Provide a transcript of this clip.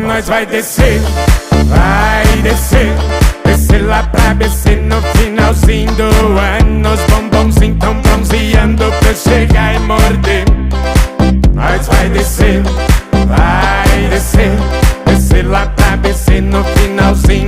Nós vai descer, descer lá pra BC no finalzinho do ano. Os bombonzinhos tão bronzeando pra chegar e morder. Nós vai descer, descer lá pra BC no finalzinho